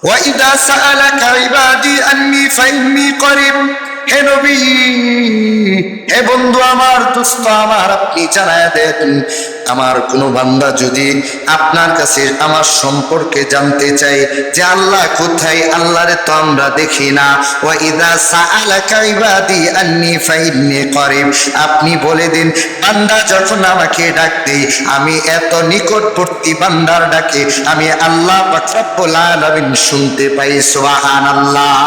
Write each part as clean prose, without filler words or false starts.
ওয়াইদা সাআলাকা ইবাদি আন্নী ফাইন্নী করিব। হে নবী, হে বন্ধু আমার, দোস্ত আমার, আপনি জানায় দেন, আমার কোন বান্দা যদি আপনার কাছে আমার সম্পর্কে জানতে চাই যে আল্লাহ কোথায়, আল্লাহরে তো আমরা দেখি না, ওয়া ইযা সাআলাকা ইবাদি আন্নী ফাইন্নী করিব, আপনি বলে দিন বান্দা যখন আমাকে ডাকতে আমি এত নিকটবর্তী, বান্দার ডাকে আমি আল্লাহ পাক রব্বুল আলামিন শুনতে পাই। সুবহানাল্লাহ।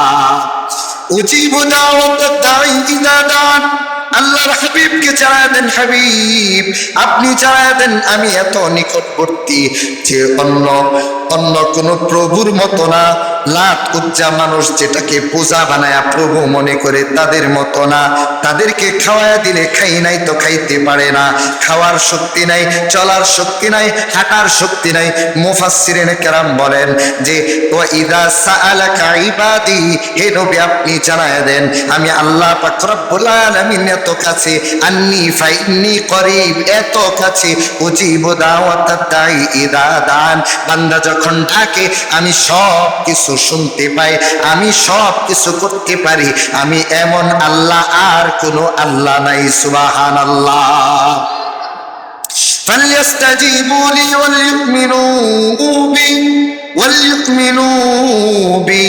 উজিবু দাওয়াতাদ দাঈ ইযা দাআন। আল্লাহর হাবিবকে জানায় দেন, হাবিব আপনি জানায় দেন আমি এত নিকটবর্তী যে অন্য কোন প্রভুর মতো না, লাত উজ্জা মানুষ যেটাকে পূজা বানায়া প্রভু মনে করে তাদের মতো না। তাদেরকে খাওয়ায় দিলে খাই নাই তো খাইতে পারে না, খাওয়ার শক্তি নাই, চলার শক্তি নাই, হাঁটার শক্তি নাই। মুফাসসিরিনে কেরাম বলেন যে ওয়া ইযা সাআলাকা ইবাদি, হে নবী আপনি জানায় দেন আমি আল্লাহ পাক রব্বুল আলামিন এত কাছে, আন্নী ফাইন্নী করিব, এত কাছে, উজিবু দাওয়াতাদ দাঈ ইযা দাআন, বান্দা যখন ডাকে আমি সব কিছু শুনতে পাই, আমি সব কিছু করতে পারি, আমি এমন আল্লাহ আর কোনো আল্লাহ নাই। সুবহানাল্লাহ। ফালইস্তাজিবু লি ওয়ালইউমিনু বি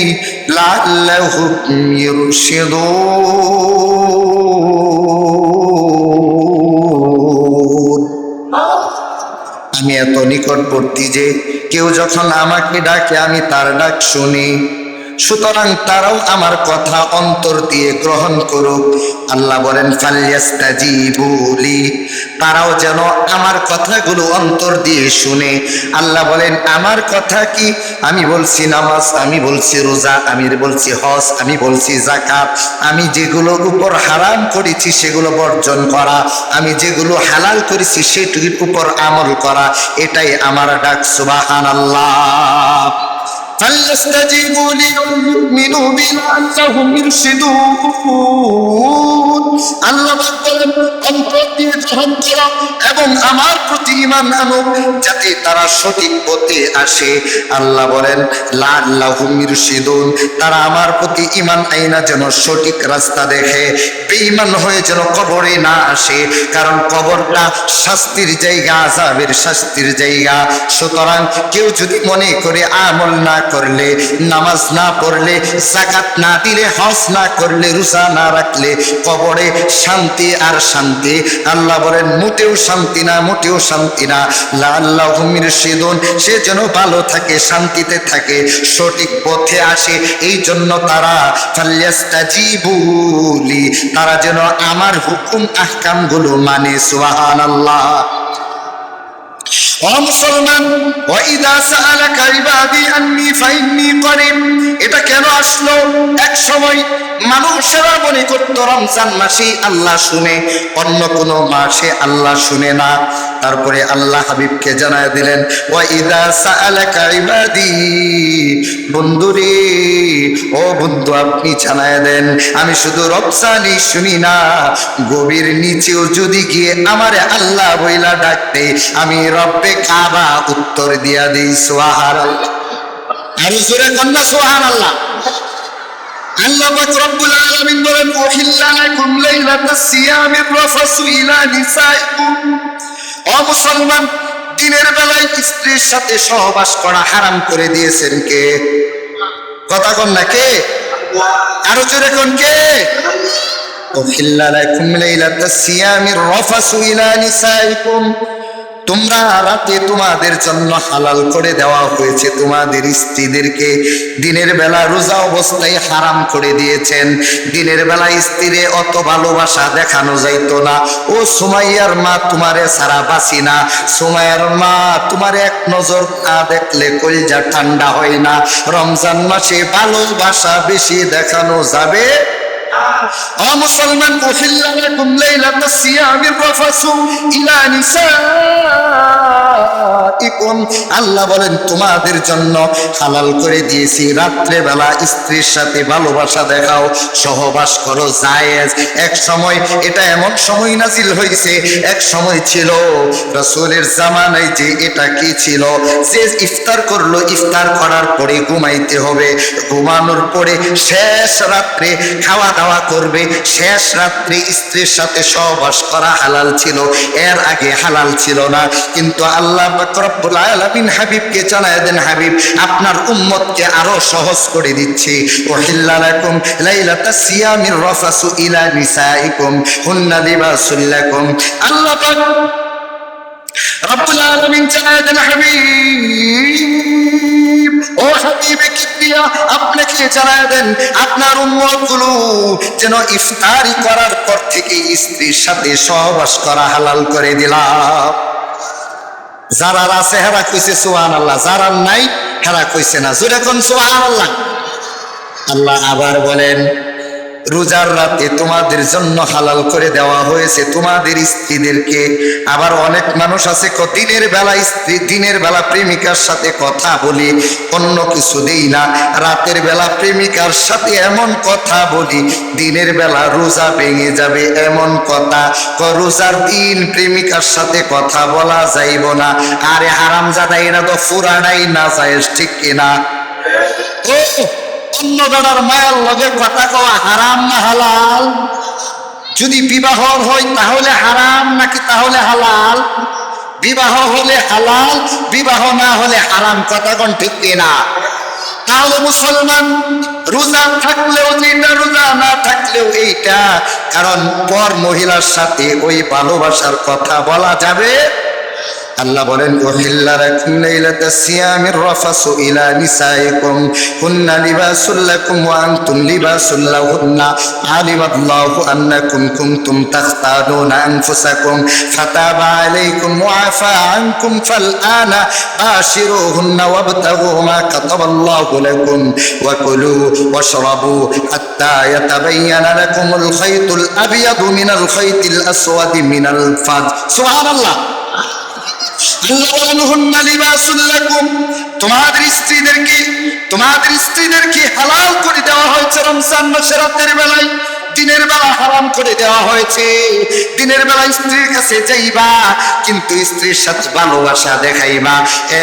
লাআল্লাহুম ইরশিদুন। আমি এত নিকটবর্তী যে কেউ যখন আমাকে ডাকে আমি তার ডাক শুনি, সুতরাং তারাও আমার কথা অন্তর দিয়ে গ্রহণ করুক। আল্লাহ বলেন ফালইস্তাজিবু লি, তারাও যেন আমার কথাগুলো অন্তর দিয়ে শুনে। আল্লাহ বলেন আমার কথা কি? আমি বলছি নামাজ, আমি বলছি রোজা, আমি বলছি হজ, আমি বলছি যাকাত, আমি যেগুলো উপর হারাম করেছি সেগুলো বর্জন করা, আমি যেগুলো হালাল করেছি সেটির উপর আমল করা, এটাই আমার ডাক। সুবহানাল্লাহ। فليستجيبوا لي ويؤمنوا بي لعلهم يرشدون। আল্লাহ বলেন অন্তর দিয়ে গ্রহণ করো এবং আমার প্রতি ঈমান আনো যাতে তারা সঠিক পথে আসে। আল্লাহ বলেন লাআল্লাহুম ইরশিদুন, তারা আমার প্রতি ঈমান আইনা যেন সঠিক রাস্তা দেখে, বেঈমান হয়ে যেন কবরে না আসে, কারণ কবরটা শাস্তির জায়গা, আযাবের শাস্তির জায়গা। সুতরাং কেউ যদি মনে করে আমল না করলে, নামাজ না পড়লে, যাকাত না দিলে, হজ না করলে, রোজা না রাখলে কবরে শান্তি আর শান্তি, আল্লাহ বলেন মোটেও শান্তি না, মোটেও শান্তি না। লাআল্লাহুম ইরশিদুন, সে যেন ভালো থাকে, শান্তিতে থাকে, সঠিক পথে আসে, এই জন্য তারা ফালইস্তাজিবু লি, তারা যেন আমার হুকুম আহকাম গুলো মানে। সুবহানাল্লাহ। ও মুসলমান, ওয়াইদা সাআলাকা ইবাদি আন্নী ফাইন্নী করিব, এটা কেন আসলো? এক সময় মানুষেরা মনে করতো রমজান মাসে আল্লাহ শুনে, অন্য কোনো মাসে আল্লাহ শুনে না। তারপরে আল্লাহ হাবিবকে জানায় দিলেন ওয়াইদা সাআলাকা ইবাদি, বন্ধুরে, ও বন্ধু আপনি জানায় দেন আমি শুধু রমজানই শুনি না, গভীর নিচেও যদি গিয়ে আমারে আল্লাহ বইলা ডাকতে আমি রব্বে কাবা উত্তর দিয়া দিই। সুবহানাল্লাহ। আর জোরে কন্যা সুবহানাল্লাহ। আল্লাহ পাক রব্বুল আলামিন বলেন উহিল্লা লাকুম লাইলাতাস সিয়ামির রাফাসু ইলা নিসাইকুম। ও মুসলমান, দিনের বেলায় স্ত্রীর সাথে সহবাস করা হারাম করে দিয়েছেন কে? কথা কন না কে? আরো জোরে কোন কে? উহিল্লা লাকুম লাইলাতাস সিয়ামির রাফাসু ইলা নিসাইকুম, তোমরা রাতে তোমাদের জন্য হালাল করে দেওয়া হয়েছে তোমাদের স্ত্রীদেরকে। দিনের বেলা রোজা অবস্থায় হারাম করে দিয়েছেন। দিনের বেলা স্ত্রীরে অত ভালোবাসা দেখানো যাইতো না। ও সুমাইয়ার মা, তোমারে সারা বাসি না। সুমাইয়ার মা, তোমার এক নজর না দেখলে কলিজা ঠান্ডা হয় না। রমজান মাসে ভালোবাসা বেশি দেখানো যাবে মুসলমান, উহিল্লা লাকুম লাইলাতাস সিয়ামির রাফাসু ইলা নিসাইকুম, আল্লাহ বলেন তোমাদের জন্য হালাল করে দিয়েছি রাত্রে বেলা স্ত্রীর সাথে ভালোবাসা দেখাও, সহবাস করো, জায়েজ। এক সময় এটা এমন সময় নাজিল হয়েছে, এক সময় ছিল রাসূলের জামানায় যে এটা কি ছিল, যে ইফতার করলো, ইফতার করার পরে ঘুমাইতে হবে, ঘুমানোর পরে শেষ রাত্রে খাওয়া দাওয়া করবে, শেষ রাত্রে স্ত্রীর সাথে সহবাস করা হালাল ছিল, এর আগে হালাল ছিল না। কিন্তু আল্লাহ পাক রব্বুল আলামিন হাবিবকে জানায় দেন, হাবিব আপনার উম্মতকে আরো সহজ করে দিচ্ছি, উহিল্লা লাকুম লাইলাতাস সিয়ামির রাফাসু ইলা নিসাইকুম হুন্না লিবাসুল লাকুম। আল্লাহ পাক রব্বুল আলামিন জানায় দেন, হাবিব ও হাবিবে কিবরিয়া আপনাকে জানায় দেন আপনার উম্মতগুলো যেন ইফতারি করার পর থেকে স্ত্রীর সাথে সহবাস করা হালাল করে দিলাম। যারা আছে হেরা কইছে সুবহানাল্লাহ, যারা নাই হেরা কইছে না। জোরে কোন সুবহানাল্লাহ। আল্লাহ আবার বলেন, রোজার রাতে তোমাদের জন্য হালাল করে দেওয়া হয়েছে তোমাদের স্ত্রীদেরকে। আবার অনেক মানুষ আছে দিনের বেলা স্ত্রী, দিনের বেলা প্রেমিকার সাথে কথা বলি, অন্য কিছু দেই না, রাতের বেলা প্রেমিকার সাথে এমন কথা বলি দিনের বেলা রোজা ভেঙে যাবে এমন কথা। রোজার দিন প্রেমিকার সাথে কথা বলা যাইব না। আরে হারামজাদা, এরা তো ফুরানাই না যায়, ঠিক কিনা? অন্য বেড়ার মায়ের লগে কথা কওয়া হারাম না হালাল? যদি বিবাহ হয় তাহলে হারাম নাকি তাহলে হালাল? বিবাহ হলে হালাল, বিবাহ না হলে হারাম, কথা কোন ঠিক কিনা? তাহলে মুসলমান রোজা থাকলেও যেটা, রোজা না থাকলেও এইটা, কারণ পর মহিলার সাথে ওই ভালোবাসার কথা বলা যাবে। আল্লাহ বলেন, উহিল্লা লাকুম লাইলাতাস সিয়ামির রাফাসু ইলা নিসাইকুম হুন্না লিবাসুল লাকুম ওয়া আনতুম লিবাসুল লাহুন্না আলিমাল্লাহু আন্নাকুম কুনতুম তাখতানুনা আনফুসাকুম ফাতাবা আলাইকুম ওয়া আফা আনকুম ফালআনা বাশিরুহুন্না ওয়াবতাগু মা কাতাবাল্লাহু লাকুম ওয়া কুলু ওয়াশরাবু হাত্তা ইয়াতাবায়ানা লাকুমুল খায়তুল আবিয়াদু মিনাল খায়তিল আসওয়াদি মিনাল ফাজর। সুবহানাল্লাহ। তোমাদের স্ত্রীদেরকে হালাল করে দেওয়া হয়েছে রমজান মাসে রাতের বেলায়, দিনের বেলা হারাম করে দেওয়া হয়েছে। দিনের বেলা স্ত্রীর কাছে যাইবা, কিন্তু স্ত্রীর সাথে ভালোবাসা দেখাইবা,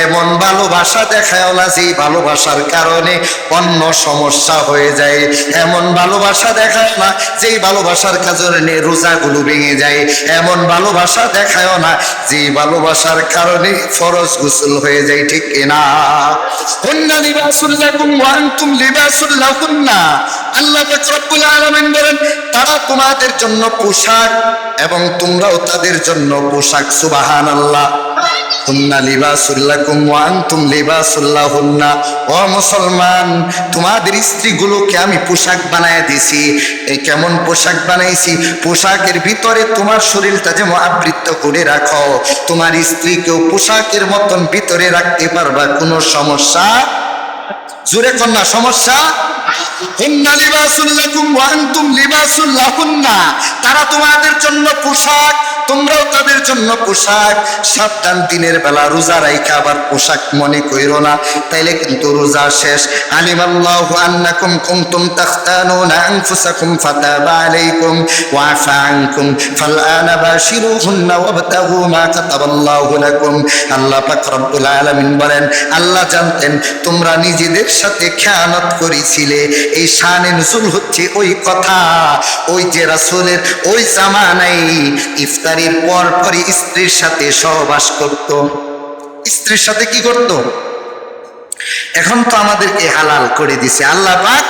এমন ভালোবাসা দেখাও না যেই ভালোবাসার কারণে অন্য সমস্যা হয়ে যায়, এমন ভালোবাসা দেখাও না যেই ভালোবাসার কারণে রোজাগুলো ভেঙে যায়, এমন ভালোবাসা দেখাও না যেই ভালোবাসার কারণে ফরজ গোসল হয়ে যায়, ঠিক কিনা? হুন্না লিবাসুল লাকুম ওয়া আনতুম লিবাসুল লাহুন্না। আল্লাহ পাক রব্বুল আলামিন বলেন, তারা তোমাদের জন্য পোশাক এবং তোমরাও তাদের জন্য পোশাক। সুবহানাল্লাহ। হুন্না লিবাসুল লাকুম ওয়া আনতুম লিবাসুল লাহুন্না। ও মুসলমান, তোমাদের স্ত্রীগুলোকে আমি পোশাক বানায় দিছি। এই কেমন পোশাক বানাইছি? পোশাকের ভিতরে তোমার শরীরটা যেমন আবৃত করে রাখো, তোমার স্ত্রীকেও পোশাকের মতন ভিতরে রাখতে পারবা, কোনো সমস্যা? জোরে কন্যা, সমস্যা? হুন্না লিবাসুল লাকুম ওয়া আনতুম লিবাসুল লাহুন্না। তারা তোমাদের জন্য পোশাক, তোমরাও তাদের জন্য পোশাক। সাবধান, দিনের বেলা রোজা রাইখা আবার পোশাক মনে কইরো না, তাইলে কিন্তু রোজা শেষ। আলিমাল্লাহু আন্নাকুম কুনতুম তাখতানুনা আনফুসাকুম ফাতাবা আলাইকুম ওয়া আফা আনকুম ফালআনা বাশিরুহুন্না ওয়াবতাগু মা কাতাবাল্লাহু লাকুম। আল্লাহ পাক রব্বুল আলামিন বলেন, আল্লাহ জানতেন তোমরা নিজেদের সাথে খেয়ানত করেছিলে। এই শানে নুজুল হচ্ছে ওই কথা, ওই যে রাসূলের ওই জামানায় ইফতারির পর পরই স্ত্রীর সাথে সহবাস করত। স্ত্রীর সাথে কি করত? এখন তো আমাদেরকে হালাল করে দিছে আল্লাহ পাক।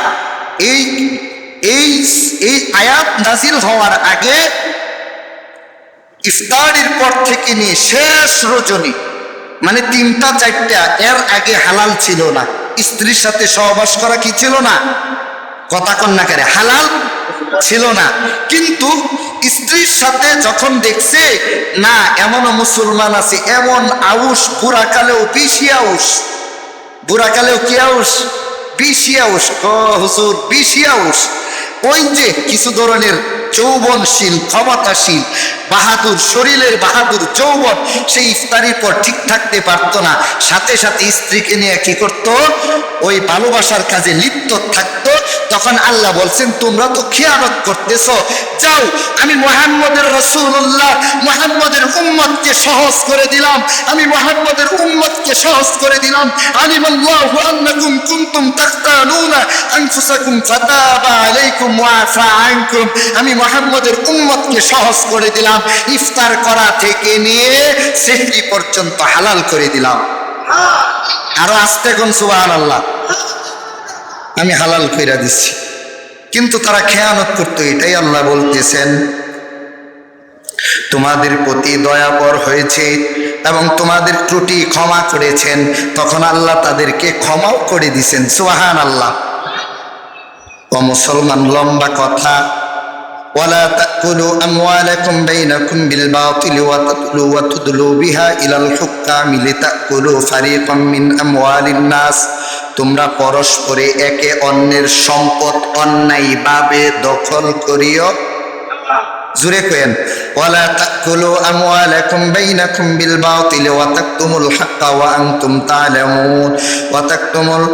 এই এই এই আয়াত নাজিল হওয়ার আগে ইফতারির পর থেকে নিয়ে শেষ রজনী, মানে 3টা 4টা, এর আগে হালাল ছিল না। স্ত্রীর সাথে সহবাস করা কি ছিল না? কথা কন্যা করে হালাল ছিল না। কিন্তু স্ত্রীর সাথে যখন দেখছে না, এমনও মুসলমান আছে, এমন আউস, বুড়াকালেও বেশি আউস, বুড়াকালেও কি আউস? বেশি আউস। হুজুর বেশি আউস। ওই যে কিছু ধরনের যৌবনশীল, ক্ষমতাশীল, বাহাদুর, শরীরের বাহাদুর যৌবন, সেই ইফতারির পর ঠিক থাকতে পারতো না, সাথে সাথে স্ত্রীকে নিয়ে কি করতো, ওই ভালোবাসার কাজে লিপ্ত থাকতো। তখন আল্লাহ বলছেন তোমরা তো খেয়ানত করতেছ, যাও আমি মুহাম্মদের রাসূলুল্লাহ মুহাম্মদের উম্মতকে সহজ করে দিলাম, আমি মুহাম্মদের উম্মতকে সহজ করে দিলাম। আলিমাল্লাহু আন্নাকুম কুনতুম তাখতানুনা আনফুসাকুম ফাতাবা আলাইকুম ওয়া আফা আনকুম। আমি মুহাম্মদের উম্মতকে সহজ করে দিলাম, ইফতার করা থেকে নিয়ে সেহরি পর্যন্ত হালাল করে দিলাম। আরো আস্তে কোন সুবহানাল্লাহ, আমি হালাল কইরা দিচ্ছি। কিন্তু তারা খেয়ানত করতো, এটাই আল্লাহ বলতেছেন তোমাদের প্রতি দয়াপর হয়েছে এবং তোমাদের ত্রুটি ক্ষমা করেছেন। তখন আল্লাহ তাদেরকে ক্ষমাও করে দিছেন, সুবহানাল্লাহ। ও মুসলমান, লম্বা কথা, ওয়ালা তাকুলু আমওয়ালাকুম বাইনাকুম বিল বাতিল ওয়া তুদলু বিহা ইলাল হুক্কামি লিতাকুলু ফারিকাম মিন আমওয়ালিন নাস। তোমরা পরস্পরে একে অন্যের সম্পদ অন্যায়ভাবে দখল করিও। জুরে কয়েন, ওয়ালা তাকুলু আমওয়ালাকুম বাইনাকুম বিল বাতিল ওয়া তাকতুমুল হাক্কা ওয়া আনতুম তা'লামুন ওয়া তাকতুমুল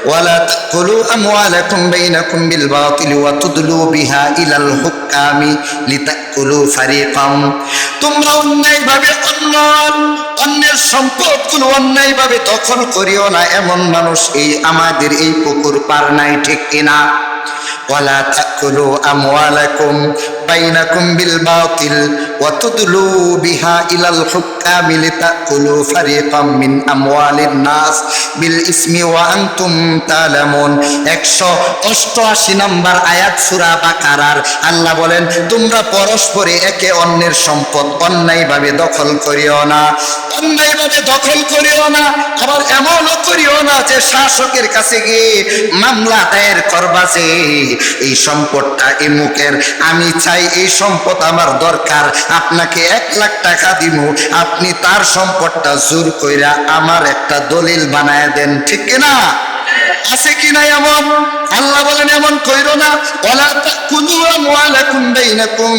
ওয়ালা তাকুলু আমওয়ালাকুম বাইনাকুম বিল বাতিল ওয়া তুদলু বিহা ইলাল হুক্কামি লিতাকুলু ফারিকাম। তোমরা অন্যায়ভাবে অন্যের সম্পদগুলো অন্যায়ভাবে দখল করিও না, এমন মানুষ এই আমাদের এই পুকুর পার নাই, ঠিক কিনা? ওয়ালা তাকুলু আমওয়ালাকুম বাইনাকুম বিল বাতিল ওয়া তুদলু বিহা ইলাল হুক্কামি লিতাকুলু ফারিকাম মিন আমওয়ালিন নাস বিল ইসমি ওয়া আনতুম তা'লামুন। 188 নম্বর আয়াত সূরা বাকারার আল্লাহ বলেন তোমরা পরস্পরে একে অন্যের সম্পদ অন্যায়ভাবে দখল করিও না, অন্যায়ভাবে দখল করিও না। আবার এমনও করিও না যে শাসকের কাছে গিয়ে মামলা দায়ের করবা যে এই সম্পদটা এমুকের, আমি চাই এই সম্পদ আমার দরকার, আপনাকে 1 লাখ টাকা দিব, আপনি তার সম্পদটা জোর কইরা আমার একটা দলিল বানায় দেন, ঠিক কিনা? আছে কি না এমন? আল্লাহ বলেন এমন কইরো না। ওয়ালা তাকুলু আমওয়ালাকুম বাইনাকুম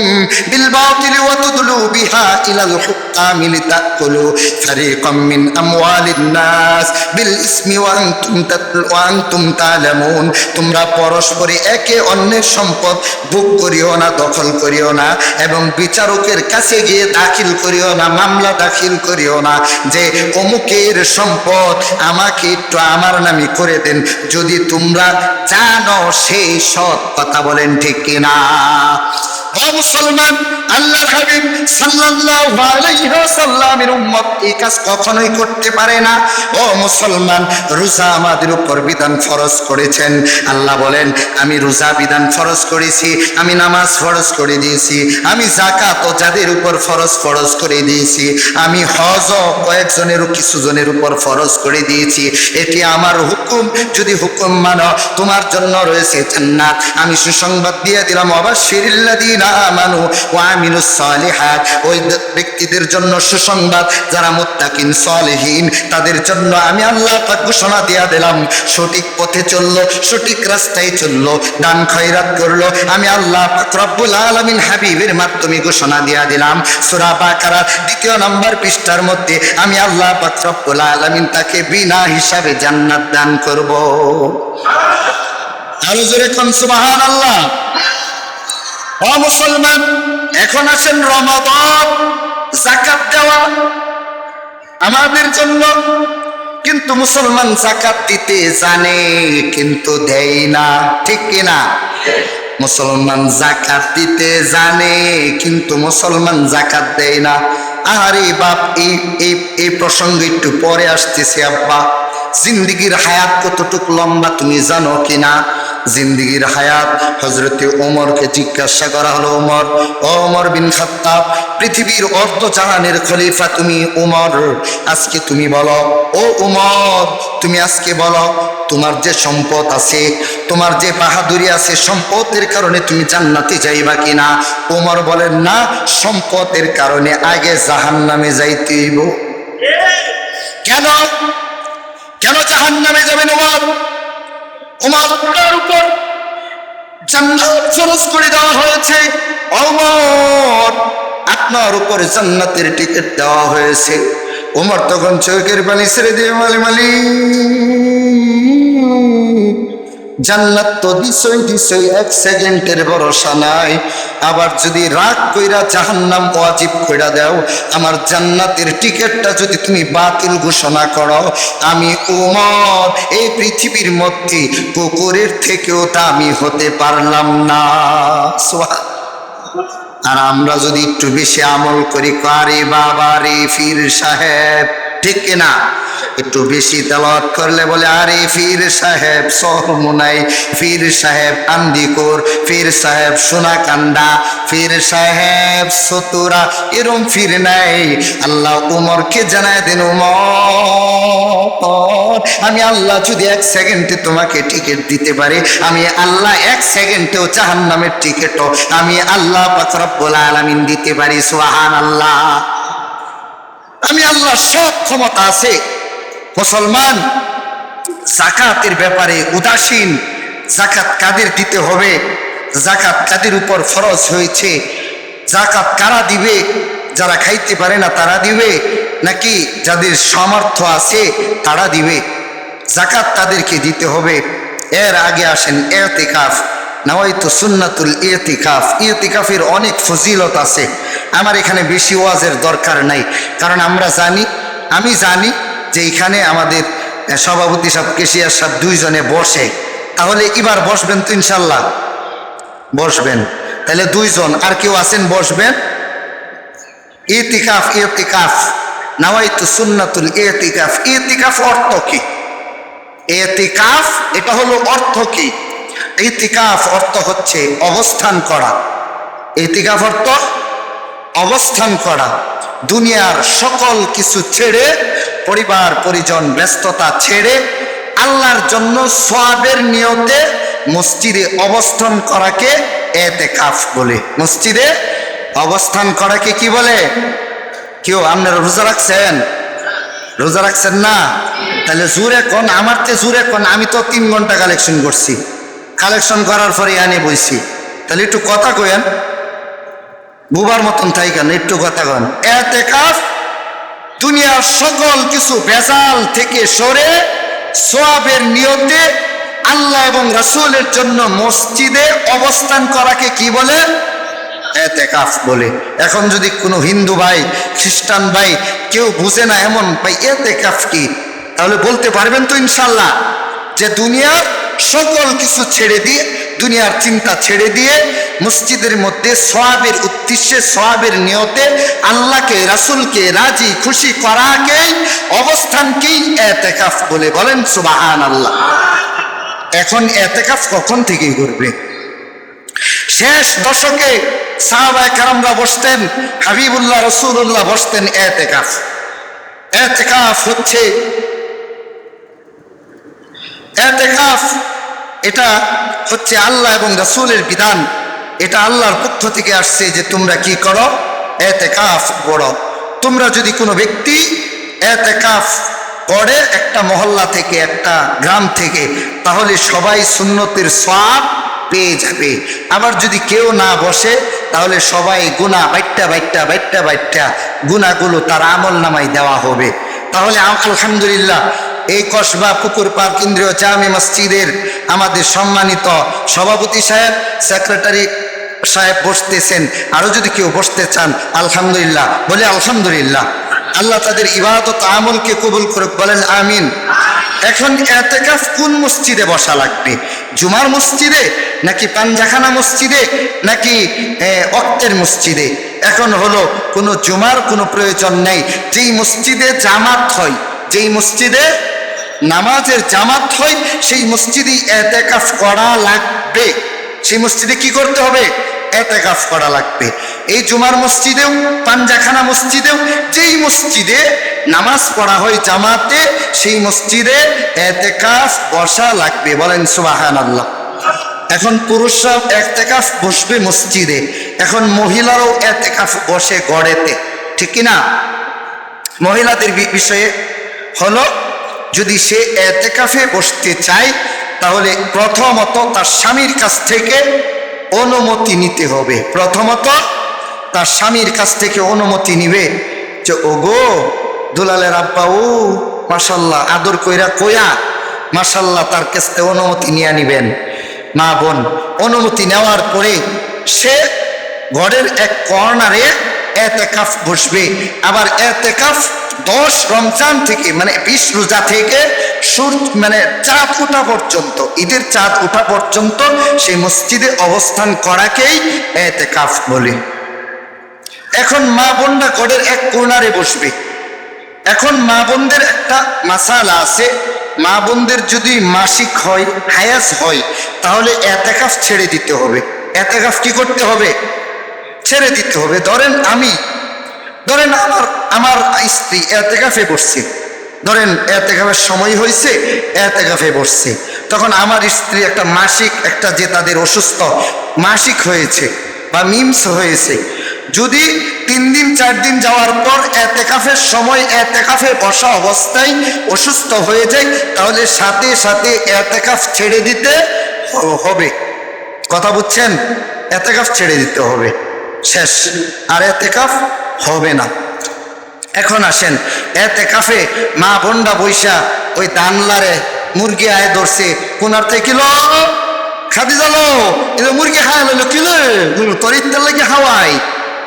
বিল বাতিল ওয়া তুদলু বিহা ইলাল হুক্কামি লিতাকুলু ফারিকাম মিন আমওয়ালিন নাস বিল ইসমি ওয়া আনতুম তা'লামুন। তোমরা পরস্পরে একে অন্যের সম্পদ ভোগ করিও না, দখল করিও না, এবং বিচারকের কাছে গিয়ে দাখিল করিও না, মামলা দাখিল করিও না যে অমুকের সম্পদ আমাকে একটু আমার নামে করে দেন, যদি তোমরা জানো সেই সৎ কথা। বলেন ঠিক কিনা? ও মুসলমান, আল্লাহর হাবিব সাল্লাল্লাহু আলাইহি ওয়াসাল্লামের উম্মত এই কাজ কখনোই করতে পারে না। ও মুসলমান, রোজা আমাদের উপর বিধান ফরজ করেছেন। আল্লাহ বলেন আমি রোজা বিধান ফরজ করেছি, আমি নামাজ ফরজ করে দিয়েছি, আমি যাকাত ও যাদের উপর ফরজ করে দিয়েছি, আমি হজ কয়েকজনের কিছু জনের উপর ফরজ করে দিয়েছি। এটি আমার হুকুম, যদি হুকুম মানো তোমার জন্য রয়েছে জান্নাত। আমি সুসংবাদ দিয়ে দিলাম ওয়াবাশশিরিল্লাযীনা আমানু ওয়া আমিলুস সালিহাত। ওই ব্যক্তিদের জন্য সুসংবাদ যারা মুত্তাকিন সালেহীন, তাদের জন্য আমি আল্লাহ পাক ঘোষণা দিয়ে দিলাম সঠিক পথে চললো, সঠিক রাস্তায় চললো, দান খয়রাত করলো, আমি আল্লাহ পাক রব্বুল আলামিন হাবিবের মাধ্যমে ঘোষণা দিয়ে দিলাম সূরা বাকারা 2 নম্বর পৃষ্ঠার মধ্যে আমি আল্লাহ পাক রব্বুল আলামিন তাকে বিনা হিসাবে জান্নাত দান করব। আরো জোরে কোন সুবহানাল্লাহ। ও মুসলমান, এখন আসেন রমাদান, যাকাত দেওয়া আমাদের জন্য, কিন্তু মুসলমান যাকাত দিতে জানে কিন্তু দেয় না, ঠিক কিনা? মুসলমান যাকাত দিতে জানে কিন্তু মুসলমান যাকাত দেয় না। আরে বাপ, এই প্রসঙ্গ একটু পরে আসতেছে আব্বা। জিন্দিগির হায়াত কতটুকু লম্বা তুমি জানো কিনা? জিন্দিগির হায়াত হযরতে ওমরকে জিজ্ঞাসা করা হলো, ওমর বিন খাত্তাব, পৃথিবীর অর্ধজাহানের খলিফা তুমি ওমর, আজকে তুমি বলো, ও ওমর তুমি আজকে বলো তোমার যে সম্পদ আছে, তোমার যে বাহাদুরি আছে, সম্পদের কারণে তুমি জান্নাতে যাইবা কিনা? ওমর বলেন না, সম্পদের কারণে আগে জাহান্নামে যাইতে হইব। কেন কেন জাহান্নামে যাবেন ওমর? ওমর উপর জান্নাত ফরজ করে দেওয়া হয়েছে। ওমর, আপনার উপরে জান্নাতের টিকিট দেওয়া হয়েছে। ওমর তখন চোখের পানি ছেড়ে দিয়ে মালি মালি, জান্নাত তো দিছই এক সেকেন্ডের ভরসা নাই। আবার যদি রাগ কইরা জাহান্নাম ওয়াজিব কইরা দাও, আমার জান্নাতের টিকিটটা যদি তুমি বাতিল ঘোষণা করো, আমি ওমর এই পৃথিবীর মধ্যে কুকুরের থেকেও দামি হতে পারলাম না। আর আমরা যদি একটু বেশি আমল করি, কারে বাবা রে ফির সাহেব, ঠিক কিনা? একটু বেশি তেলাওয়াত করলে বলে আরে ফির সাহেব সরমুনাই, ফির সাহেব আন্দিকুর, ফির সাহেব সোনাকান্দা, ফির সাহেব সতুরা, এরম ফির নাই। আল্লাহ উমরকে জানায় দেন, উমর আমি আল্লাহ যদি এক সেকেন্ডে তোমাকে টিকিট দিতে পারি, আমি আল্লাহ এক সেকেন্ডেও জাহান্নামের টিকিটও আমি আল্লাহ পাক রব্বুল আলামিন দিতে পারি। সুবহানাল্লাহ। আমি আল্লাহ সব ক্ষমতা আছে। মুসলমান যাকাতের ব্যাপারে উদাসীন। যাকাত কাদের দিতে হবে? যাকাত কাদের উপর ফরজ হয়েছে? যাকাত কারা দিবে? যারা খাইতে পারে না তারা দিবে, নাকি যাদের সামর্থ্য আছে তারা দিবে? যাকাত তাদেরকে দিতে হবে। এর আগে আসেন ইতিকাফ। নাওয়াইতু সুন্নাতুল ইতিকাফ। ইতিকাফের অনেক ফজিলত আছে। আমার এখানে বেশি ওয়াজের দরকার নাই, কারণ আমি জানি যে এখানে আমাদের সভাপতি সাহেব, কেশিয়ার সাহেব দুইজনে বসে। তাহলে এবার বসবেন তো ইনশাল্লাহ? বসবেন। তাহলে দুইজন, আর কেউ আছেন বসবেন। ইতিকাফ, ইতিকাফ নাওয়াইতু সুন্নাতুল ইতিকাফ। ইতিকাফ অর্থ কি? ইতিকাফ এটা হলো অর্থ কি? ইতিকাফ অর্থ হচ্ছে অবস্থান করা। ইতিকাফ অর্থ অবস্থান করা। দুনিয়ার সকল কিছু ছেড়ে, পরিবার পরিজন ব্যস্ততা ছেড়ে আল্লাহর জন্য সওয়াবের নিয়তে মসজিদে অবস্থান করাকে ইতিকাফ বলে। মসজিদে অবস্থান করাকে কি বলে? কেউ আপনারা রোজা রাখছেন? রোজা রাখছেন না? তাহলে জোরে কোন, আমার তে জোরে কোন। আমি তো 3 ঘন্টা কালেকশন করছি, কালেকশন করার পরে আনে বইছি। তাহলে একটু কথা কয়েন, বুবার মতন তাই কেন, একটু কথা কন। ইতিকাফ দুনিয়ার সকল কিছু ভেজাল থেকে সরে সওয়াবের নিয়তে আল্লাহ এবং রাসূলের জন্য মসজিদে অবস্থান করাকে কি বলে? ইতিকাফ বলে। এখন যদি কোনো হিন্দু ভাই, খ্রিস্টান ভাই কেউ বুঝে না এমন ভাই ইতিকাফ কি, তাহলে বলতে পারবেন তো ইনশাল্লাহ যে দুনিয়ার সকল কিছু ছেড়ে দিয়ে, দুনিয়ার চিন্তা ছেড়ে দিয়ে মসজিদের মধ্যে সওয়াবের উদ্দেশ্যে, সওয়াবের নিয়তে আল্লাহকে রাসূলকে রাজি খুশি করাকেই, অবস্থানকেই ইতিকাফ বলে। বলেন সুবহানাল্লাহ। এখন ইতিকাফ কখন থেকে করবে? শেষ দশকে সাহাবায়ে কেরামরা বসতেন, হাবিবুল্লাহ রাসূলুল্লাহ বসতেন ইতিকাফ। ইতিকাফ হচ্ছে, ইতিকাফ এটা হচ্ছে আল্লাহ এবং রাসূলের বিধান। এটা আল্লাহর পক্ষ থেকে আসছে যে তোমরা কি করো? ইতিকাফ করো। তোমরা যদি কোনো ব্যক্তি ইতিকাফ করে একটা মহল্লা থেকে, একটা গ্রাম থেকে, তাহলে সবাই সুন্নতের সওয়াব পেয়ে যাবে। আবার যদি কেউ না বসে, তাহলে সবাই গুনাহ বাইট্টা গুনাহগুলো তার আমল নামায় দেওয়া হবে। তাহলে আলহামদুলিল্লাহ, এই কসবা পুকুর পাড় কেন্দ্রীয় জামে মসজিদের আমাদের সম্মানিত সভাপতি সাহেব, সেক্রেটারি সাহেব বসতেছেন। আরো যদি কেউ বসতে চান আলহামদুলিল্লাহ, বলে আলহামদুলিল্লাহ। আল্লাহ তাদের ইবাদত আমলকে কবুল করুক, বলেন আমিন। এখন ইতিকাফ কোন মসজিদে বসা লাগবে? জুমার মসজিদে, নাকি পাঞ্জাখানা মসজিদে, নাকি ওয়াক্তের মসজিদে? এখন হলো কোনো জুমার কোনো প্রয়োজন নেই। যেই মসজিদে জামাত হয়, যেই মসজিদে নামাজের জামাত হয়, সেই মসজিদেই ইতিকাফ করা লাগবে। সেই মসজিদে কি করতে হবে? ইতিকাফ করা লাগবে। এই জুমার মসজিদেও, পাঞ্জাখানা মসজিদেও, যেই মসজিদে নামাজ পড়া হয় জামাতে, সেই মসজিদে ইতিকাফ বসা লাগবে। বলেন সুবহানাল্লাহ। এখন পুরুষরা ইতিকাফ বসবে মসজিদে, এখন মহিলারাও ইতিকাফ বসে গড়েতে, ঠিক কিনা? মহিলাদের বিষয়ে হলো, যদি সে ইতিকাফে বসতে চায় তাহলে প্রথমত তার স্বামীর কাছ থেকে অনুমতি নিতে হবে। প্রথমত তার স্বামীর কাছ থেকে অনুমতি নিবে যে ওগো দুলালের আব্বা, ও মাশাল্লাহ, আদর কইরা কইয়া মাশাল্লাহ তার কাছ থেকে অনুমতি নিয়ে নিবেন। মা বোন অনুমতি নেওয়ার পরে সে ঘরের এক কর্নারে এতেকাফ বসবে। আবার এতেকাফ 10 রমজান থেকে মানে 20 রোজা থেকে মানে চাঁদ ওঠা পর্যন্ত, ঈদের চাঁদ ওঠা পর্যন্ত সেই মসজিদে অবস্থান করাকেই এতেকাফ বলে। এখন মা বোনরা ঘরের এক কর্নারে বসবে। এখন মা বোনদের একটা মাসালা আছে, মা বোনদের যদি মাসিক হয়, হায়াস হয়, তাহলে এতেকাফ ছেড়ে দিতে হবে। এতেকাফ কি করতে হবে? ছেড়ে দিতে হবে। ধরেন আমার স্ত্রী এতেকাফে বসছে, ধরেন এতেকাফের সময় হয়েছে, এতেকাফে বসছে, তখন আমার স্ত্রী একটা মাসিক, একটা যে তাদের অসুস্থ মাসিক হয়েছে বা মিমস হয়েছে, যদি 3 দিন 4 দিন যাওয়ার পর এতেকাফের সময় এতেকাফে বসা অবস্থায় অসুস্থ হয়ে যায়, তাহলে সাথে সাথে এতেকাফ ছেড়ে দিতে হবে। কথা বুঝছেন? এতেকাফ ছেড়ে দিতে হবে, শেষ, আর এতেকাফ হবে না। এখন আসেন, এতেকাফে মা বোনরা বৈশা ওই দানলারে মুরগি আয় ধরছে, কোনার থেকে কিলো খাদি জালো এটা মুরগি খাওয়া হলো, কিলো তোর ইত্যার লাগে হাওয়াই,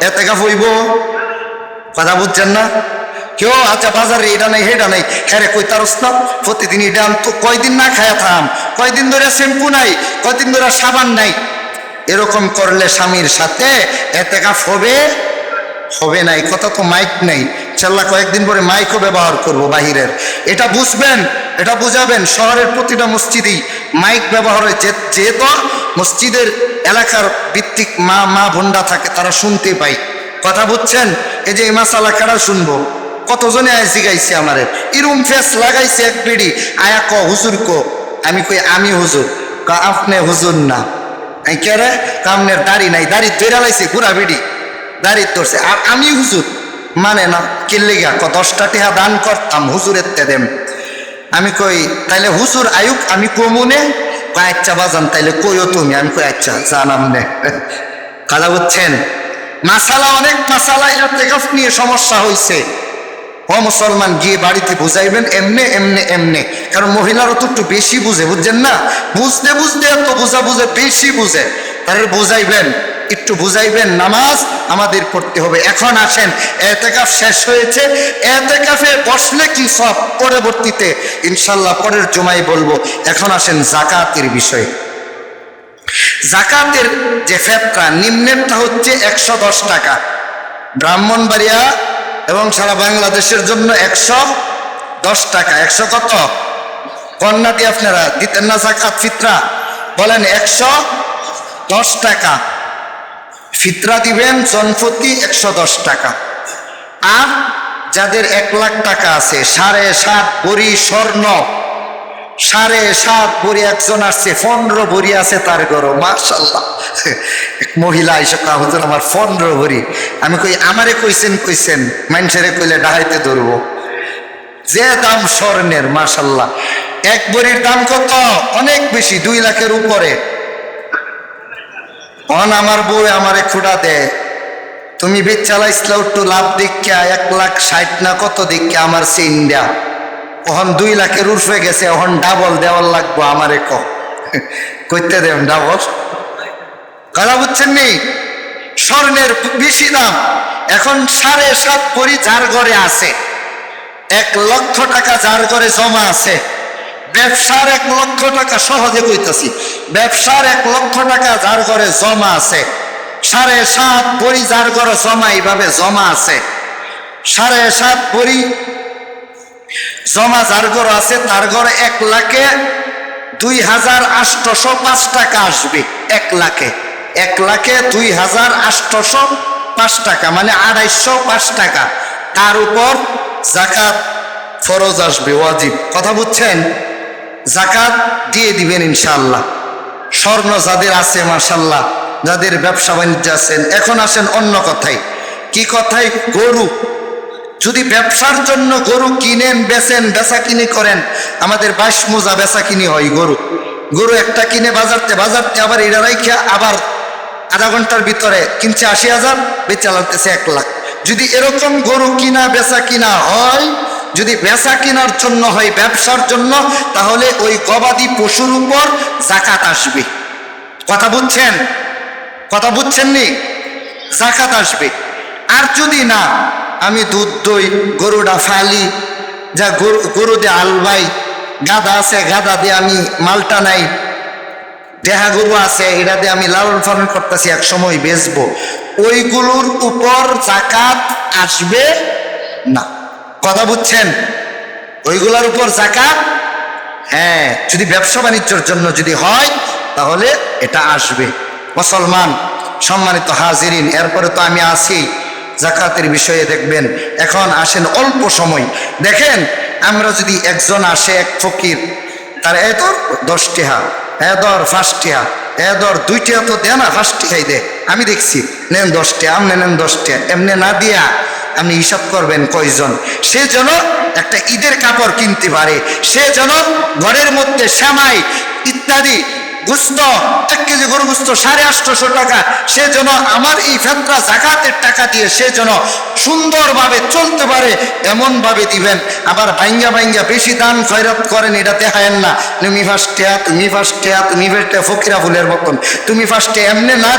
এতেকাফ হইব? কথা বুঝছেন না? কেউ আচ্ছা বাজারে এটা নেই হেটা নেই, হ্যাঁ রে কই তারস না, প্রতিদিন এটা তো কয়দিন না খায়া থাম, কয়দিন ধরে শ্যাম্পু নাই, কয়দিন ধরে সাবান নাই, এরকম করলে স্বামীর সাথে এতেকাফ হবে? হবে না। এই কথা তো মাইক নেই, ইনশাআল্লাহ কয়েকদিন পরে মাইকও ব্যবহার করব বাহিরের। এটা বুঝবেন, এটা বুঝাবেন। শহরের প্রতিটা মসজিদেই মাইক ব্যবহার হয়, যেহেতু মসজিদের এলাকার ভিত্তিক মা বোনরা থাকে, তারা শুনতে পাই। কথা বুঝছেন? এই যে এই মাসালা কারা শুনবো? কতজনে আয় জিগাইছে আমারে, ইরুম ফেস লাগাইছে এক বিড়ি, আয়া ক হুজুর কো, আমি কই আমি হুজুর, আপনি হুজুর না, কেরে কামনের দাড়ি নাই, দাড়ি ধরে লাইছে পুরা বিড়ি, দাড়ি ধরছে, আর আমি হুজুর মানে না, কিল্লিগা 10টা টেহা দান করতাম হুজুরের দেম। আমি কই তাইলে হুজুর আয়ুক, আমি কমুনে, আচ্ছা বাজান তাইলে কইও তুমি, আমি কই আচ্ছা জানাম নে। কথা বুঝছেন? মাসালা, অনেক মাসালা এতেকাফ নিয়ে সমস্যা হয়েছে। ও মুসলমান, গিয়ে বাড়িতে বুঝাইবেন এমনে এমনে এমনে, কারণ মহিলারা তো একটু বেশি বুঝে, বুঝছেন না? বুঝতে বুঝতে এত বুঝা বুঝে বেশি বুঝে, তাদের বুঝাইবেন, একটু বুঝাইবেন। নামাজ আমাদের পড়তে হবে। এখন আসেন, এতেকাফ শেষ হয়েছে, এতেকাফে বসলে কি সব পরবর্তীতে ইনশাল্লাহ পরের জুমায় বলবো। এখন আসেন যাকাতের বিষয়ে। যাকাতের যে ফেতরা, নিম্নেরটা হচ্ছে 110 টাকা, ব্রাহ্মণবাড়িয়া এবং সারা বাংলাদেশের জন্য 110 টাকা। 100 কত? কন্যাটি আপনারা দিতেন না যাকাত ফিতরা? বলেন 110 টাকা ফিতরা দিবেন, জনপ্রতি 110 টাকা। আর যাদের 1 লাখ টাকা আছে, 7.5 ভরি স্বর্ণ, 7.5 ভরি, একজন আসছে 15 ভরি আছে তার ঘরও, মাশাআল্লাহ। এক মহিলা এসে হুজুর আমার 15 ভরি। আমি কই আমারে কইছেন মানুষেরে কইলে ডাহাইতে ধরবো। যে দাম স্বর্ণের, মাশাআল্লাহ। 1 ভরির দাম কত? অনেক বেশি, 2 লাখের উপরে। অন আমার বউ আমারে খুঁড়া দেয়, তুমি বেচ চালাইছিল একটু লাভ দেখিয়া 1,60,000 না কত দেখিয়া আমার চেইন দেয়া, ওহন 2 লাখের উর্ফে গেছে, ওহন ডাবল দেওয়ার লাগবো আমারে কইতে দেন ডাবল। কথা বুঝছেন নি? স্বর্ণের বেশি দাম। এখন 7.5 ভরি যার ঘরে আছে, 1 লক্ষ টাকা যার ঘরে জমা আছে, ব্যবসার 1 লক্ষ টাকা, সহজে কইতাছি, ব্যবসার 1 লক্ষ টাকা যার ঘরে জমা আছে, 7.5 ভরি যার ঘরে জমা, এইভাবে জমা আছে, 7.5 ভরি জমা যার ঘরে আছে, তার ঘরে 1,02,805 টাকা আসবে। 1 লাখে 2,805 টাকা, মানে 250 টাকা। তার উপর যাকাত ফরজ আসবে, ওয়াজিব। কথা বুঝছেন? যাকাত দিয়ে দিবেন ইনশাআল্লাহ। স্বর্ণ যাদের আছে মাশাআল্লাহ, যাদের ব্যবসা বাণিজ্য আছেন। এখন আসেন অন্য কথায়। কি কথায়? গরু। যদি ব্যবসার জন্য গরু কিনেন, বেচেন, বেচা কিনি করেন, আমাদের 22 মোজা বেচা কিনি হয় গরু। গরু একটা কিনে বাজারতে আবার এটা রাইখা আবার আধা ঘন্টার ভিতরে কিনছে 80,000, বেচা লাগতেছে 1 লাখ। যদি এরকম গরু কিনা বেচা কিনা হয়, যদি বেচা কিনার জন্য হয়, ব্যবসার জন্য, তাহলে ওই গবাদি পশুর উপর যাকাত আসবে। কথা বুঝছেন? কথা বুঝছেন নি? যাকাত আসবে। আর যদি না, আমি দুধ দই গরুটা ফালি, যা গরু দিয়ে আলবাই, গাধা আছে গাধা দিয়ে আমি মালটা নাই, দেহা গরু আছে এটা দিয়ে আমি লালন পালন করতেছি, এক সময় বেচবো, ওইগুলোর উপর যাকাত আসবে না। কথা বুঝছেন? ওইগুলোর উপর যাকাত, হ্যাঁ, যদি ব্যবসা বাণিজ্যের জন্য যদি হয় তাহলে এটা আসবে। মুসলমান সম্মানিত হাজিরিন, এরপরে তো আমি আছি যাকাতের বিষয়ে। দেখবেন এখন আসেন অল্প সময়, দেখেন আমরা যদি একজন আসে, এক ফকির, তার এত 10 টাকা, এদর 5 টাকা, এদর 2 টাকা তো দেয় না, 5 টাকাই দেয়। আমি দেখছি, নেন 10 টাকা, আপনি নেন 10 টাকা, এমনি না দিয়া আপনি হিসাব করবেন কয়জন। সে যেন একটা ঈদের কাপড় কিনতে পারে, সে যেন ঘরের মধ্যে সেমাই ইত্যাদি গুস্ত, 1 কেজি গরু গুস্ত 850 টাকা, সে যেন আমার এই ফেতরা যাকাতের টাকা দিয়ে সে যেন সুন্দরভাবে চলতে পারে, এমন ভাবে দিবেন। আবার ভাঙ্গা ভাঙ্গা বেশি দান খয়রাত করেন, এটা দেখায়েন না। তুমি 5 টাকা, তুমি 5 টাকা, তুমি 5 টাকা, ফকিরা ফুলের মতন তুমি 5 টাকা এমনি না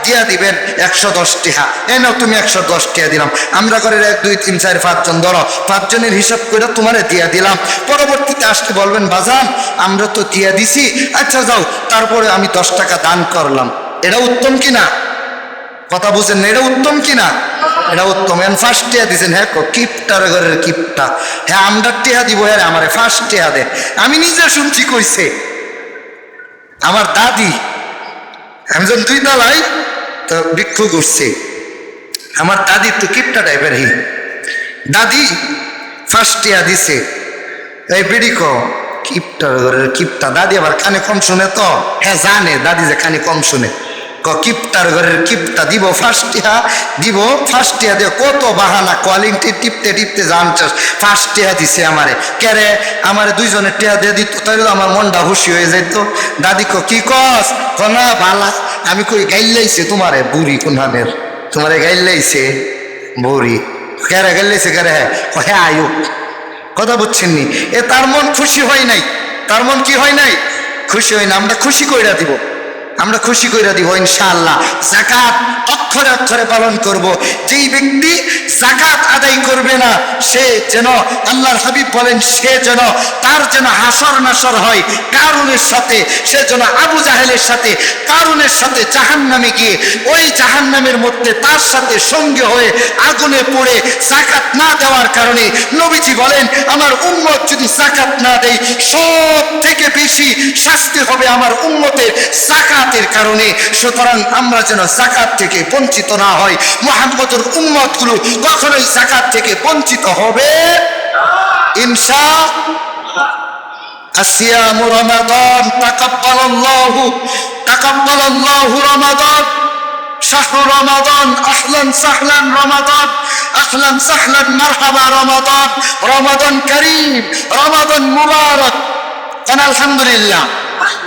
দিয়া দিবেন 110 টাকা। নাও তুমি 110 টাকা দিলাম, আমরা করে 1 2 3 4 5 জন, ধরো 5 জনের হিসাব করে তোমারে দিয়া দিলাম। পরবর্তীতে আসতে বলবেন, বাজান আমরা তো দিয়া দিছি, আচ্ছা যাও, তারপরে আমি 10 টাকা দান করলাম। এটা উত্তম কিনা? কথা বুঝেন না? এটা উত্তম কিনা? এটা উত্তম। এখন 5 টাকা দিচ্ছেন, হ্যাঁ কিপটার ঘরের কিপটা, হ্যাঁ আমরা টেহা দিব, হ্যাঁ আমার 5 টাকা দে। আমি নিজে শুনছি, কইছে আমার দাদি, আমি যখন 2 তলায় তো ভিক্ষু করছে, আমার দাদি তো কিপটা টাইপের, হি দাদি 5 টাকা দিছে, এই বিড়ি কো কিপটার ঘরের কিপটা। দাদি আবার কানে কম শুনে তো, হ্যাঁ জানে দাদি যে কানে কম শুনে, কিপটার ঘরের কিপটা দিব 5 টাকা দিব, 5 টাকা দিয়ে কত বাহানা, কোয়ালিটি টিপতে টিপতে জান 5 টাকা দিছে আমারে। কেরে আমারে 2 জনের টাকা দিয়ে দিত, তাইলে আমার মনটা খুশি হয়ে যাইতো। দাদি কি কস? না ভালা। আমি কই গাইলাইছে তোমারে বুড়ি কোনহানের, তোমারে গাইলাইছে বুড়ি। কেরে গাইলাইছে? কেরে? হ্যাঁ আয়ু। কথা বুঝছেন নি? এ তার মন খুশি হয় নাই, তার মন কি হয় নাই? খুশি হয় না। আমরা খুশি কইরা দিব, আমরা খুশি কইরা দিব ইনশাআল্লাহ। যাকাত অক্ষরে অক্ষরে পালন করব। যেই ব্যক্তি যাকাত আদায় করবে না, সে যেন, আল্লাহর হাবিব বলেন, সে যেন, তার যেন হাসর নাসর হয় কারুনের সাথে, সে যেন আবু জাহেলের সাথে, কারুনের সাথে জাহান্নামে গিয়ে ওই জাহান্নামের মধ্যে তার সাথে সঙ্গে হয়ে আগুনে পড়ে যাকাত না দেওয়ার কারণে নবীজি বলেন, আমার উম্মত যদি যাকাত না দেয়, সব থেকে বেশি শাস্তি হবে আমার উম্মতের যাকাতের কারণে। সুতরাং আমরা যেন যাকাত থেকে বঞ্চিত না হয়। মুহাম্মদের উম্মত গুলো কখনোই যাকাত থেকে বঞ্চিত হবে ইনশাআল্লাহ। আসিয়ামু রমাদান তাকাব্বালাল্লাহু রমাদান, শাহরু রমাদান, আহলান সাহলান রমাদান, আহলান সাহলান মারহাবা রমাদান, রমাদান করিম, রমাদান মুবারক। আলহামদুলিল্লাহ,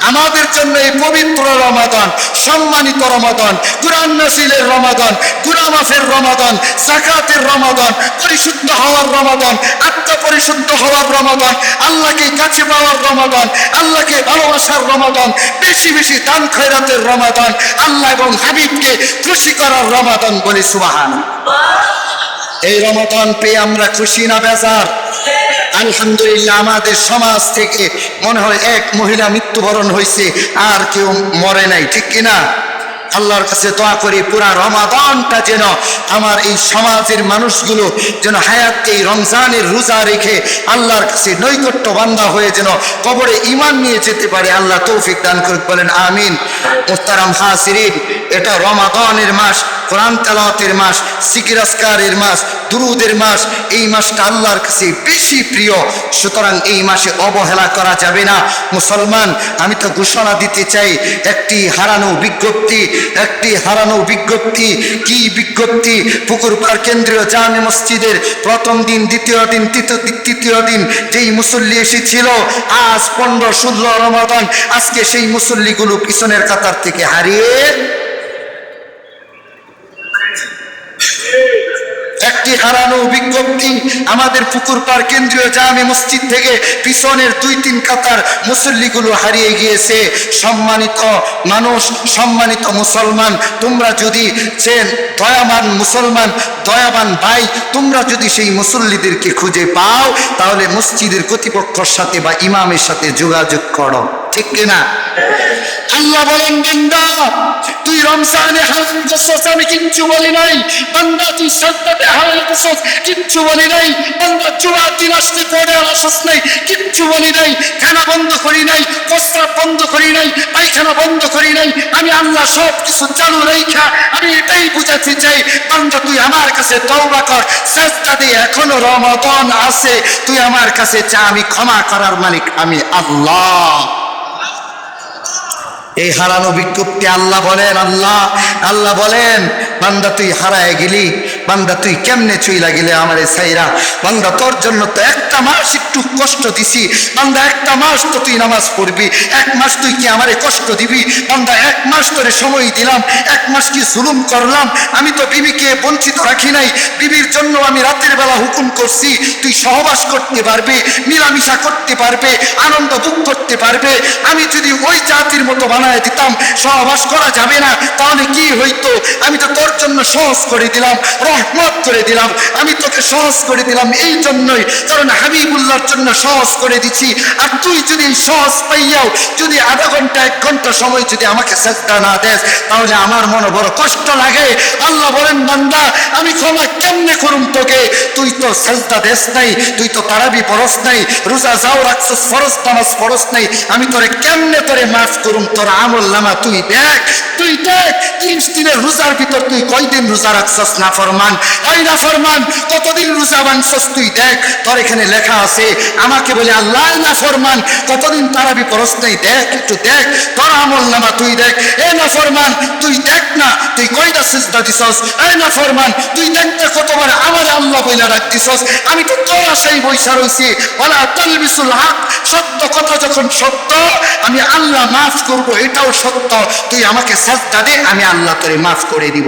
আমাদের জন্য এই পবিত্র রমাদান, সম্মানিত রমাদান, কুরআন নাযিলের রমাদান, গুনাহ মাফের রমাদান, যাকাতের রমাদান, পরিশুদ্ধ হওয়ার রমাদান, আত্মা পরিশুদ্ধ হওয়ার রমাদান, আল্লাহকে কাছে পাওয়ার রমাদান, আল্লাহকে ভালোবাসার রমাদান, বেশি বেশি দান খয়রাতের রমাদান, আল্লাহ এবং হাবিবকে খুশি করার রমাদান। বলি সুবহানাল্লাহ। এই রমাদান পেয়ে আমরা খুশি না বেজার? আলহামদুলিল্লাহ, আমাদের সমাজ থেকে মনে হয় 1 মহিলা মৃত্যুবরণ হয়েছে, আর কেউ মরে নাই, ঠিক কিনা? আল্লাহর কাছে দোয়া করি পুরা রমাদানটা যেন আমার এই সমাজের মানুষগুলো যেন হায়াতকে এই রমজানের রোজা রেখে আল্লাহর কাছে নৈকট্য বান্দা হয়ে যেন কবরে ঈমান নিয়ে যেতে পারে। আল্লাহ তৌফিক দান করুন, বলেন আমিন। মুহতারাম হাজিরিন, এটা রমাদানের মাস, কোরআন তেলাওয়াতের মাস, জিকির আজকারের মাস, দুরুদের মাস। এই মাসটা আল্লাহর কাছে বেশি প্রিয়, সুতরাং এই মাসে অবহেলা করা যাবে না। মুসলমান, আমি তো ঘোষণা দিতে চাই একটি হারানো বিজ্ঞপ্তি, একটি হারানো বিজ্ঞপ্তি। কি বিজ্ঞপ্তি? পুকুরপাড় কেন্দ্রীয় জামে মসজিদের প্রথম দিন, দ্বিতীয় দিন, তৃতীয় দিন যেই মুসল্লি এসেছিল, আজ 15-16 রমাদান, আজকে সেই মুসল্লিগুলো পিছনের কাতার থেকে হারিয়ে একটি হারানো বিজ্ঞপ্তি। আমাদের পুকুরপাড় কেন্দ্রীয় জামে মসজিদ থেকে পিছনের 2-3 কাতার মুসল্লিগুলো হারিয়ে গিয়েছে। সম্মানিত মানুষ, সম্মানিত মুসলমান, তোমরা যদি দয়াবান মুসলমান, দয়াবান ভাই, তোমরা যদি সেই মুসল্লিদেরকে খুঁজে পাও, তাহলে মসজিদের কর্তৃপক্ষের সাথে বা ইমামের সাথে যোগাযোগ করো, ঠিক কিনা? আল্লাহ বলেন, বান্দা তুই রমজানে হারাম করছস, আমি কিচ্ছু বলি নাই। বান্দা তুই সাজদাতে হারাম করছস, কিচ্ছু বলি নাই। বান্দা জুমার দিন আসতে পড়ে আসস নাই, কিচ্ছু বলি নাই। খানা বন্ধ করি নাই, প্রস্রাব বন্ধ করি নাই, পায়খানা বন্ধ করি নাই। আমি আল্লাহ সব কিছু চালু রাইখা আমি এটাই বুঝাতে চাই, বান্দা তুই আমার কাছে তওবা কর, সাজদা দে, এখনো রমাদান আছে, তুই আমার কাছে চা, আমি ক্ষমা করার মালিক আমি আল্লাহ। এই হারানো বিজ্ঞপ্তি আল্লাহ বলেন, আল্লাহ বলেন, বান্দা তুই হারায় গেলি, বান্দা তুই কেমনে চইলা গেলে আমারে সাইরা। বান্দা তোর জন্য তো একটা মাস একটু কষ্ট দিছি, বান্দা একটা মাস তো তুই নামাজ পড়বি, 1 মাস তুই কি আমারে কষ্ট দিবি? বান্দা 1 মাস তোরে সময় দিলাম, 1 মাস কি জুলুম করলাম? আমি তো বিবিকে বঞ্চিত রাখি নাই, বিবির জন্য আমি রাতের বেলা হুকুম করছি তুই সহবাস করতে পারবে, মিলামিশা করতে পারবে, আনন্দ ভোগ করতে পারবে। আমি যদি ওই জাতির মতো বানায় দিতাম, সহবাস করা যাবে না, তাহলে কি হইতো? আমি তো তোর জন্য সহজ করে দিলাম, রহমত করে দিলাম, আমি তোকে সহজ করে দিলাম এই জন্যই, কারণ হাবিবুল্লাহর জন্য সহজ করে দিচ্ছি। আর তুই যদি সহজ পাইয়াও যদি আধা ঘন্টা 1 ঘন্টা সময় যদি আমাকে সাজদা না দেস, তাহলে আমার মনে বড় কষ্ট লাগে। আল্লাহ বলেন, বান্দা আমি ক্ষমা কেমনে করুম তোকে? তুই তো সাজদা দেস নাই, তুই তো তারাবি পড়স নাই, রোজা যাও রাখছস, ফরজ নামাজ পড়স নাই, আমি তোরে কেমনে তোরে মাফ করুম? তোর আমল নামা তুই দেখ, 30 দিনের রোজার ভিতর তুই কয়দিন রোজা রাখছস নাফরমান? ওই নাফরমান কতদিন রোজা ভাঙছস তুই দেখ, তোর এখানে লেখা আছে। আমাকে বলে আল্লাহ নাফরমান কতদিন তারাবি পড়স নাই, দেখ একটু দেখ, তোর আমল নামা তুই দেখ। এ নাফরমান তুই দেখ না তুই কয়টা সিজদা দিছস? এই নাফরমান তুই দেখতে কতবার আমার আল্লাহ বইলা রাখতিছস? আমি তো তোর আশাই বইসা রইছি। ওয়ালা তালবিসুল হক, সত্য কথা যখন সত্য, আমি আল্লাহ মাফ করব, এটাও সত্য। তুই আমাকে সাজদা দে, আমি আল্লাহ তোরে মাফ করে দিব।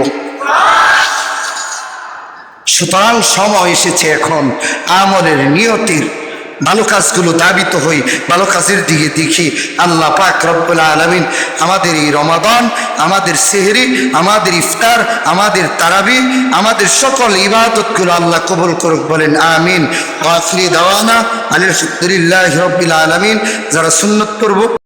সুতরাং সময় এসেছে এখন আমলের নিয়তির, ভালো কাজগুলো ধাবিত হই, ভালো কাজের দিকে দেখি। আল্লাহ পাক রব্বুল আলামিন আমাদের এই রমাদান, আমাদের সেহরি, আমাদের ইফতার, আমাদের তারাবি, আমাদের সকল ইবাদতগুলো আল্লাহ কবুল করুক, বলেন আমিন। ওয়া আখিরি দাওয়ানা আলহামদুলিল্লাহি রাব্বিল আলামিন। যারা সুন্নত করব